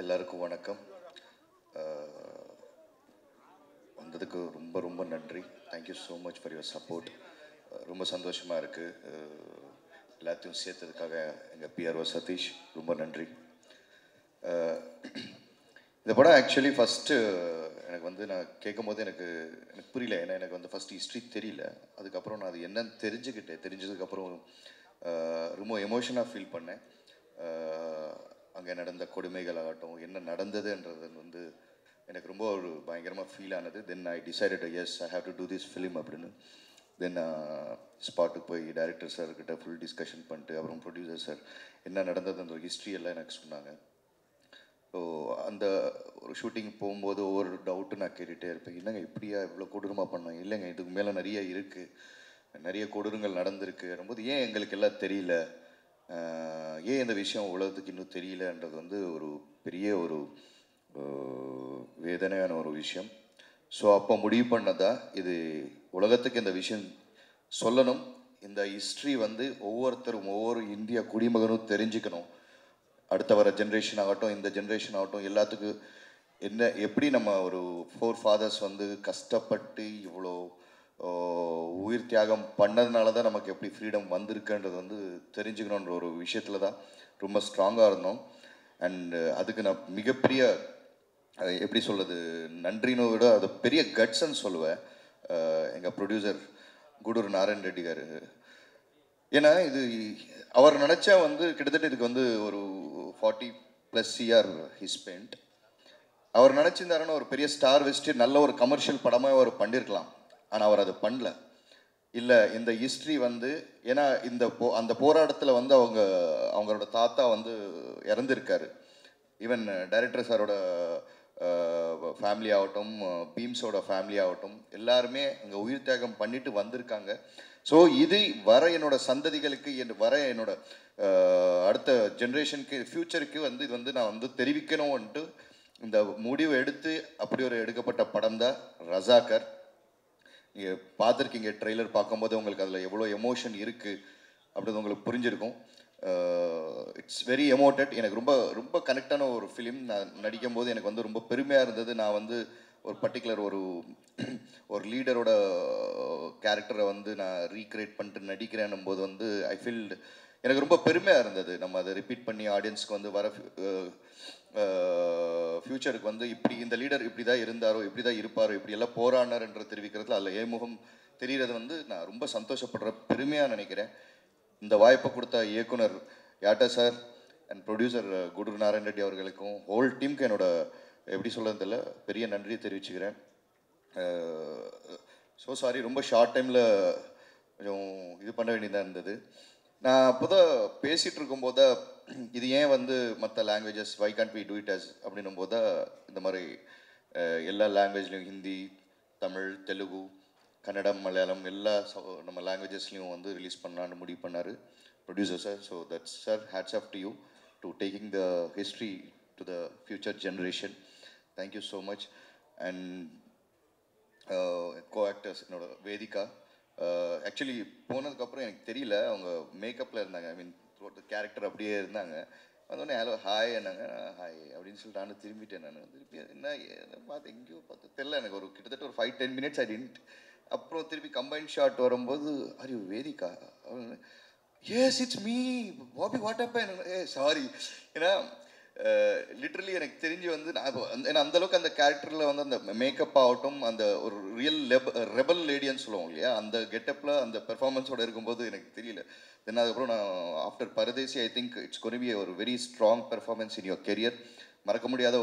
எல்லாருக்கும் வணக்கம். வந்ததுக்கு ரொம்ப ரொம்ப நன்றி. Thank you so much for your support. ரொம்ப சந்தோஷமாக இருக்குது. எல்லாத்தையும் சேர்த்ததுக்காக எங்கள் பிஆர்ஓ சதீஷ் ரொம்ப நன்றி. இந்த படம் ஆக்சுவலி ஃபஸ்ட்டு எனக்கு வந்து நான் கேட்கும் போது எனக்கு புரியல. ஏன்னா எனக்கு வந்து ஃபஸ்ட்டு ஹிஸ்ட்ரி தெரியல. அதுக்கப்புறம் நான் அது என்னன்னு தெரிஞ்சதுக்கப்புறம் ரொம்ப எமோஷனாக ஃபீல் பண்ணேன். அங்கே நடந்த கொடுமைகள் ஆகட்டும், என்ன நடந்ததுன்றது வந்து எனக்கு ரொம்ப ஒரு பயங்கரமாக ஃபீல் ஆனது. Then I decided as I have to do this film அப்படின்னு. தென் ஸ்பாட்டுக்கு போய் டைரக்டர் சார்கிட்ட ஃபுல் டிஸ்கஷன் பண்ணிட்டு அப்புறம் ப்ரொடியூசர் சார் என்ன நடந்ததுன்ற ஹிஸ்ட்ரி எல்லாம் எனக்கு சொன்னாங்க. ஸோ அந்த ஒரு ஷூட்டிங் போகும்போது ஒவ்வொரு டவுட்டு நான் கேட்டுகிட்டே இருப்பேன். இல்லைங்க இப்படியா இவ்வளோ கொடூரமாக பண்ணேன், இல்லைங்க இதுக்கு மேலே நிறைய இருக்குது, நிறைய கொடூரங்கள் நடந்திருக்கு வரும்போது ஏன் எங்களுக்கு எல்லாம் தெரியல, ஏன் இந்த விஷயம் உலகத்துக்கு இன்னும் தெரியலன்றது வந்து ஒரு பெரிய ஒரு வேதனையான ஒரு விஷயம். ஸோ அப்போ முடிவு பண்ணதா இது உலகத்துக்கு இந்த விஷயம் சொல்லணும். இந்த ஹிஸ்ட்ரி வந்து ஒவ்வொருத்தரும் ஒவ்வொரு இந்திய குடிமகனும் தெரிஞ்சுக்கணும். அடுத்த வர ஜென்ரேஷன் ஆகட்டும், இந்த ஜென்ரேஷன் ஆகட்டும், எல்லாத்துக்கும் என்ன எப்படி நம்ம ஒரு ஃபோர் ஃபாதர்ஸ் வந்து கஷ்டப்பட்டு இவ்வளோ உயிர் தியாகம் பண்ணதுனால தான் நமக்கு எப்படி ஃப்ரீடம் வந்திருக்குன்றது வந்து தெரிஞ்சுக்கணுன்ற ஒரு விஷயத்தில் தான் ரொம்ப ஸ்ட்ராங்காக இருந்தோம். அண்டு அதுக்கு நான் மிகப்பெரிய எப்படி சொல்கிறது, நன்றின்னு விட அது பெரிய கட்ஸ்ன்னு சொல்லுவேன் எங்கள் ப்ரொடியூசர் கூடூர் நாராயண் ரெட்டி காரு. ஏன்னா இது அவர் நினச்சா வந்து கிட்டத்தட்ட இதுக்கு வந்து ஒரு 40+ இயர் ஹி ஸ்பெண்ட். அவர் நினச்சிருந்தாருன்னு ஒரு பெரிய ஸ்டார் வச்சுட்டு நல்ல ஒரு கமர்ஷியல் படமாக அவர் பண்ணியிருக்கலாம். ஆனால் அவர் அதை பண்ணல. இல்லை, இந்த ஹிஸ்ட்ரி வந்து ஏன்னா அந்த போராட்டத்தில் வந்து அவங்களோட தாத்தா வந்து இறந்துருக்காரு. ஈவன் டைரக்டர் சாரோட ஃபேமிலி ஆகட்டும், பீம்ஸோட ஃபேமிலி ஆகட்டும், எல்லாருமே இங்கே உயிர் தியாகம் பண்ணிட்டு வந்திருக்காங்க. ஸோ இது வர என்னோட சந்ததிகளுக்கு வர என்னோட அடுத்த ஜென்ரேஷனுக்கு ஃப்யூச்சருக்கு வந்து இது வந்து நான் வந்து தெரிவிக்கணும்ன்ட்டு இந்த முடிவு எடுத்து அப்படி ஒரு எடுக்கப்பட்ட படம் தான் ரஜாக்கர். நீங்கள் பார்த்துருக்கீங்க, ட்ரெய்லர் பார்க்கும்போது உங்களுக்கு அதில் எவ்வளோ எமோஷன் இருக்குது அப்படின்றது உங்களுக்கு புரிஞ்சிருக்கும். It's very emoted. எனக்கு ரொம்ப ரொம்ப கனெக்டான ஒரு ஃபிலிம். நான் நடிக்கும் போது எனக்கு வந்து ரொம்ப பெருமையாக இருந்தது. நான் வந்து ஒரு பர்டிகுலர் ஒரு லீடரோட கேரக்டரை வந்து நான் ரீக்ரியேட் பண்ணிட்டு நடிக்கிறேன்னும் போது வந்து ஐ ஃபீல்டு எனக்கு ரொம்ப பெருமையாக இருந்தது. நம்ம அதை ரிப்பீட் பண்ணி ஆடியன்ஸ்க்கு வந்து வர ஃப்யூச்சருக்கு வந்து இப்படி இந்த லீடர் இப்படி தான் இருந்தாரோ, இப்படி தான் இருப்பாரோ, இப்படி எல்லாம் போராடினார்ன்ற தெரிவிக்கிறதுல அதில் ஏமுகம் தெரிகிறது வந்து நான் ரொம்ப சந்தோஷப்படுற பெருமையாக நினைக்கிறேன். இந்த வாய்ப்பை கொடுத்த இயக்குனர் யாட்டா sir and producer Gudur Narayan Reddy அவர்களுக்கும் ஹோல் டீமுக்கு என்னோட எப்படி சொல்கிறதில்ல பெரிய நன்றியை தெரிவிச்சுக்கிறேன். ஸோ சாரி, ரொம்ப ஷார்ட் டைமில் கொஞ்சம் இது பண்ண வேண்டியதாக இருந்தது. நான் அப்போ தான் பேசிகிட்டு இருக்கும்போது இது ஏன் வந்து மற்ற languages why can't we do it as அப்படின்னும் போது இந்த மாதிரி எல்லா லாங்குவேஜ்லேயும் ஹிந்தி, தமிழ், தெலுங்கு, கன்னடம், மலையாளம் எல்லா நம்ம லாங்குவேஜஸ்லையும் வந்து ரிலீஸ் பண்ணலான்னு முடிவு பண்ணார் producer sir. So that's sir, hats off to you to taking the history to the future generation. Thank you so much. And co actors என்னோட வேதிகா. ஆக்சுவலி போனதுக்கப்புறம் எனக்கு தெரியல, அவங்க மேக்கப்பில் இருந்தாங்க. ஐ மீன் கேரக்டர் அப்படியே இருந்தாங்க. வந்தோடனே ஹலோ ஹாய் என்னங்க, ஹாய் அப்படின்னு சொல்லிட்டு நானும் திரும்பிட்டேன். நான் திருப்பி என்ன பார்த்து எங்கேயோ பார்த்து தெரில எனக்கு, ஒரு கிட்டத்தட்ட ஒரு 5-10 minutes ஐ டின்ட். அப்புறம் திருப்பி கம்பைன் ஷாட் வரும்போது are you Vedhika? Yes it's me Bobby, what happen? Sorry. ஏன்னா லிட்ரலி எனக்கு தெரிஞ்சு வந்து நான் ஏன்னா அந்தளவுக்கு அந்த கேரக்டரில் வந்து அந்த மேக்கப் ஆகட்டும், அந்த ஒரு ரியல் ரெபல் லேடின்னு சொல்லுவோம் இல்லையா, அந்த கெட்டப்பில் அந்த பெர்ஃபார்மன்ஸோடு இருக்கும்போது எனக்கு தெரியல. தென் அதுக்கப்புறம் நான் after Paradesi I think it's gonna be ஒரு very strong performance in your career. மறக்க முடியாத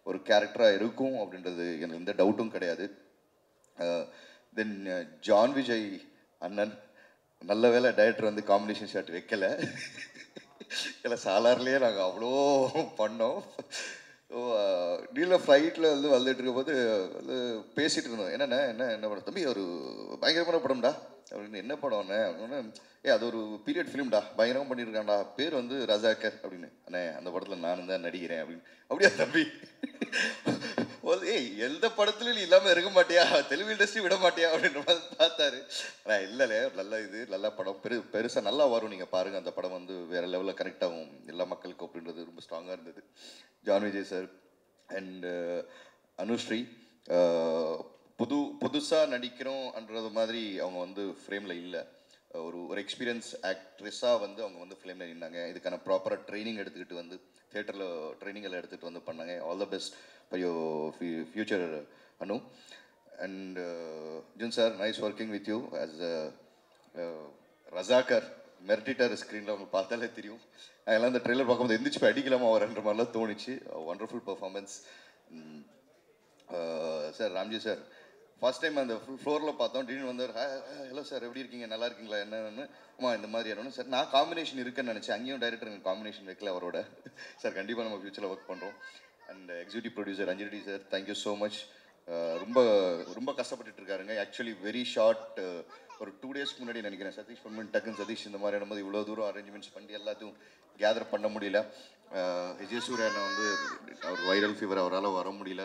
ஒரு கேரக்டராக இருக்கும் அப்படின்றது எனக்கு எந்த டவுட்டும் கிடையாது. தென் ஜான் விஜய் அண்ணன், நல்ல வேலை டைரக்டர் வந்து காம்பினேஷன் ஷாட் வைக்கலை. இல்லை, சாலார்லேயே நாங்கள் அவ்வளோ பண்ணோம். ஸோ நீல ஃப்ளைட்டில் வந்து வந்துட்டு இருக்கும்போது வந்து பேசிகிட்டு இருந்தோம். என்ன படம் தம்பி, ஒரு பயங்கரமான படம்டா அப்படின்னு. என்ன படம்ண்ணே அப்படின்னா, அது ஒரு பீரியட் ஃபிலிம்டா, பயங்கரமாக பண்ணியிருக்கான்டா, பேர் வந்து ரஜாக்கர் அப்படின்னு. அண்ணே அந்த படத்தில் நானும் தான் நடிக்கிறேன் அப்படின்னு. அப்படியா தம்பி, ஏய் எந்த படத்துலையும் நீ இல்லாமல் இருக்க மாட்டியா, தெலுங்கு இண்டஸ்ட்ரி விட மாட்டியா அப்படின்ற மாதிரி பார்த்தாரு. ஆனால் இல்லைல்ல, நல்ல இது நல்ல படம், பெருசாக நல்லா வரும். நீங்கள் பாருங்கள், அந்த படம் வந்து வேறு லெவலில் கனெக்ட் ஆகும் எல்லா மக்களுக்கும் அப்படின்றது ரொம்ப ஸ்ட்ராங்காக இருந்தது. John Vijay sir and Anusree புதுசாக நடிக்கிறோம்ன்றது மாதிரி அவங்க வந்து ஃப்ரேமில் இல்லை. ஒரு எக்ஸ்பீரியன்ஸ் ஆக்ட்ரெஸ்ஸாக வந்து அவங்க வந்து ஃபிலிமில் நின்னாங்க. இதுக்கான ப்ராப்பராக ட்ரைனிங் எடுத்துக்கிட்டு வந்து தியேட்டரில் ட்ரைனிங் எல்லாம் எடுத்துகிட்டு வந்து பண்ணாங்க. All the best for your future Anu. And ஜுன் sir, nice working with you as Razakar. மெர்டிட்டர் ஸ்க்ரீனில் அவங்க பார்த்தாலே தெரியும். அதெல்லாம் அந்த ட்ரெய்லர் பார்க்கும்போது எந்திரிச்சு போய் அடிக்கலாமா வரன்ற மாதிரிலாம் தோணுச்சு. Wonderful performance sir. Ramji sir first time அந்த ஃப்ளோரில் பார்த்தோம். திடீர்னு வந்தார். ஹலோ சார், எப்படி இருக்கீங்க, நல்லா இருக்கீங்களா, என்னன்னு. இந்த மாதிரி ஆனோன்னு சார் நான் காம்பினேஷன் இருக்குன்னு நினச்சேன். அங்கேயும் டைரக்டர் எனக்கு காம்பினேஷன் வைக்கல அவரோட. சார் கண்டிப்பாக நம்ம ஃபியூச்சரில் ஒர்க் பண்ணுறோம். And executive producer Anjali sir, thank you so much. ரொம்ப ரொம்ப கஷ்டப்பட்டுட்டு இருக்காருங்க. ஆக்சுவலி வெரி ஷார்ட், ஒரு 2 days முன்னாடி நினைக்கிறேன் சதீஷ் பொன்மன் டக்குன்னு சதீஷ் இந்த மாதிரியான போது இவ்வளோ தூரம் அரேஞ்ச்மெண்ட்ஸ் பண்ணி எல்லாத்தையும் கேதர் பண்ண முடியல. விஜய் சூர்யா வந்து அவர் வைரல் ஃபீவர், அவரால் வர முடியல.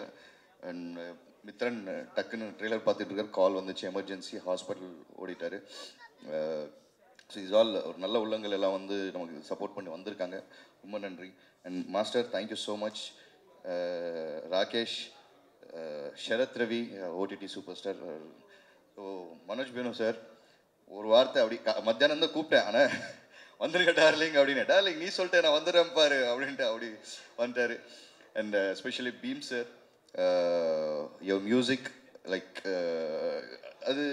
அண்ட் மித்ரன் டக்குன்னு ட்ரெய்லர் பார்த்துட்டு இருக்கார், கால் வந்துச்சு, எமர்ஜென்சி ஹாஸ்பிட்டல் ஓடிட்டார். ஸோ இஸ் ஆல் ஒரு நல்ல உள்ளங்கள் எல்லாம் வந்து நமக்கு சப்போர்ட் பண்ணி வந்திருக்காங்க. ரொம்ப நன்றி. And master, thank you so much. Rakesh, Sharath Ravi, OTT super star. So Manoj Benu sir, ஒரு வார்த்தை அப்படி மத்தியானம் தான் கூப்பிட்டேன், ஆனால் வந்துருங்க டார்லிங் அப்படின்னு. டார்லிங் நீ சொல்லிட்டேன், நான் வந்துடுறேன் பாரு அப்படின்ட்டு அப்படி வந்துட்டார். And especially Bheem sir, your music like அது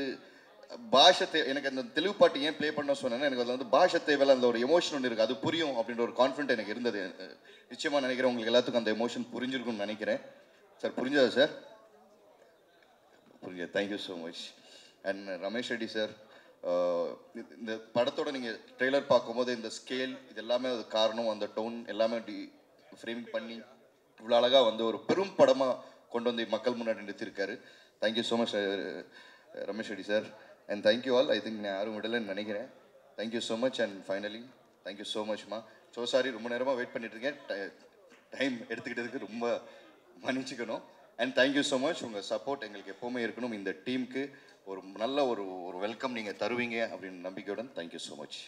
பாஷை எனக்கு அந்த தெலுங்கு பாட்டு ஏன் ப்ளே பண்ண சொன்னேன்னா, எனக்கு அதில் வந்து பாஷை தேவையில்ல, அந்த ஒரு எமோஷன் ஒன்று இருக்குது, அது புரியும் அப்படின்ற ஒரு கான்ஃபிடென்ட் எனக்கு இருந்தது. நிச்சயமாக நினைக்கிறேன் உங்களுக்கு எல்லாத்துக்கும் அந்த எமோஷன் புரிஞ்சிருக்கும்னு நினைக்கிறேன். சார் புரிஞ்சதா சார்? புரிஞ்சது. Thank you so much. And Ramesh Reddy sir, இந்த படத்தோட நீங்கள் ட்ரெய்லர் பார்க்கும்போது இந்த ஸ்கேல் இது எல்லாமே அது காரணம், அந்த டோன் எல்லாமே ஃப்ரேமிங் பண்ணி இவ்வளோ அழகாக வந்து ஒரு பெரும் படமாக கொண்டு வந்து மக்கள் முன்னாடி நிறுத்திருக்காரு. Thank you so much Ramesh Reddy sir. And thank you all. I think நான் யாரும் விடலைன்னு நினைக்கிறேன். Thank you so much. And finally thank you so மச்மா. ஸோ சாரி, ரொம்ப நேரமாக வெயிட் பண்ணிட்டு இருக்கேன். டைம் எடுத்துக்கிட்டதுக்கு ரொம்ப மன்னிச்சுக்கணும். And thank you so much. உங்கள் சப்போர்ட் எங்களுக்கு எப்போவுமே இருக்கணும். இந்த டீமுக்கு ஒரு நல்ல ஒரு வெல்கம் நீங்கள் தருவீங்க அப்படின்னு நம்பிக்கையுடன் தேங்க்யூ ஸோ மச்.